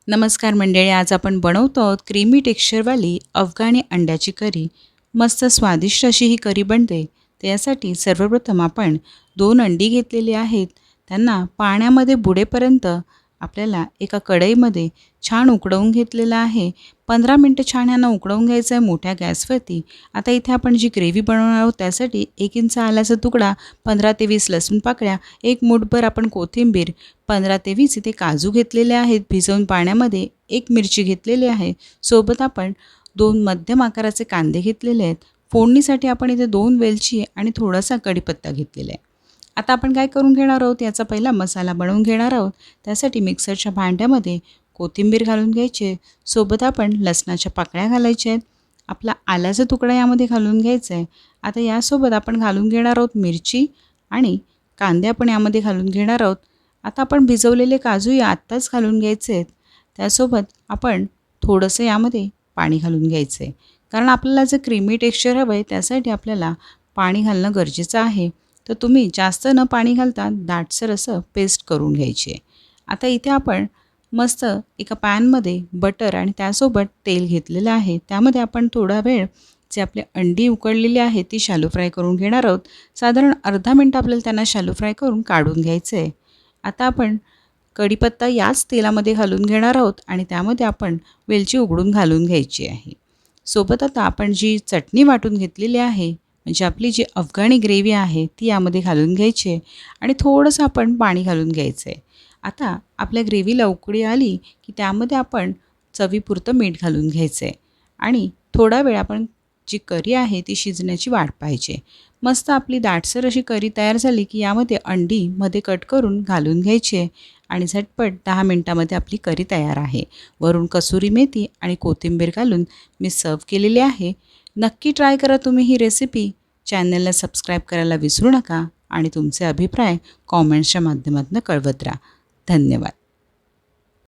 नमस्कार मंडळी, आज आपण बनवतो आहोत क्रीमी टेक्स्चरवाली अफगाणी अंड्याची करी। मस्त स्वादिष्ट अशी ही करी बनते। त्यासाठी सर्वप्रथम आपण 2 अंडी घेतलेली आहेत। त्यांना पाण्यामध्ये बुडेपर्यंत आपल्याला एका कढईमध्ये छान उकळवून घेतलेलं आहे। 15 मिनिटं छान यांना उकळवून घ्यायचं आहे मोठ्या गॅसवरती। आता इथे आपण जी ग्रेव्ही बनवणार आहोत त्यासाठी 1 इंच आल्याचा तुकडा, 15 ते 20 लसूण पाकळ्या, 1 मूठभर आपण कोथिंबीर, 15 ते 20 इथे काजू घेतलेले आहेत भिजवून पाण्यामध्ये, 1 मिरची घेतलेली आहे। सोबत आपण 2 मध्यम आकाराचे कांदे घेतलेले आहेत। फोडणीसाठी आपण इथे 2 वेलची आणि थोडासा कढीपत्ता घेतलेला आहे। आता आपण काय करून घेणार आहोत, याचा पहिला मसाला बनवून घेणार आहोत। त्यासाठी मिक्सरच्या भांड्यामध्ये कोथिंबीर घालून घ्यायची, सोबत आपण लसणाच्या पाकळ्या घालायच्या आहेत, आपला आल्याचा तुकडा यामध्ये घालून घ्यायचा आहे। आता यासोबत आपण घालून घेणार आहोत मिरची आणि कांदे आपण यामध्ये घालून घेणार आहोत। आता आपण भिजवलेले काजू आत्ताच घालून घ्यायचे आहेत। त्यासोबत आपण थोडंसं यामध्ये पाणी घालून घ्यायचं आहे, कारण आपल्याला जे क्रीमी टेक्स्चर हवं आहे त्यासाठी आपल्याला पाणी घालणं गरजेचं आहे। तर तुम्ही जास्त न पाणी घालता दाटसर असं पेस्ट करून घ्यायची आहे। आता इथे आपण मस्त एका पॅनमध्ये बटर आणि त्यासोबत तेल घेतलेलं आहे। त्यामध्ये आपण थोडा वेळ जे आपले अंडी उकडलेली आहे ती शॅलो फ्राय करून घेणार आहोत। साधारण अर्धा मिनिट आपल्याला त्यांना शॅलो फ्राय करून काढून घ्यायचं आहे। आता आपण कढीपत्ता याच तेलामध्ये घालून घेणार आहोत आणि त्यामध्ये आपण वेलची उघडून घालून घ्यायची आहे। सोबत आता आपण जी चटणी वाटून घेतलेली आहे, म्हणजे आपली जी अफगाणी ग्रेव्ही आहे ती यामध्ये घालून घ्यायची आहे आणि थोडंसं आपण पाणी घालून घ्यायचं आहे। आता आपल्या ग्रेव्हीला उकळी आली की त्यामध्ये आपण चवीपुरतं मीठ घालून घ्यायचं आहे आणि थोडा वेळ आपण जी करी आहे ती शिजण्याची वाट पाहिजे। मस्त आपली दाटसर अशी करी तयार झाली की यामध्ये अंडी मध्ये कट करून घालून घ्यायची आहे आणि झटपट 10 मिनिटांमध्ये आपली करी तयार आहे। वरून कसुरी मेथी आणि कोथिंबीर घालून मी सर्व केलेली आहे। नक्की ट्राय करा तुम्ही ही रेसिपी। चॅनलला सबस्क्राईब करायला विसरू नका आणि तुमचे अभिप्राय कॉमेंट्सच्या माध्यमातून कळवत राहा। धन्यवाद।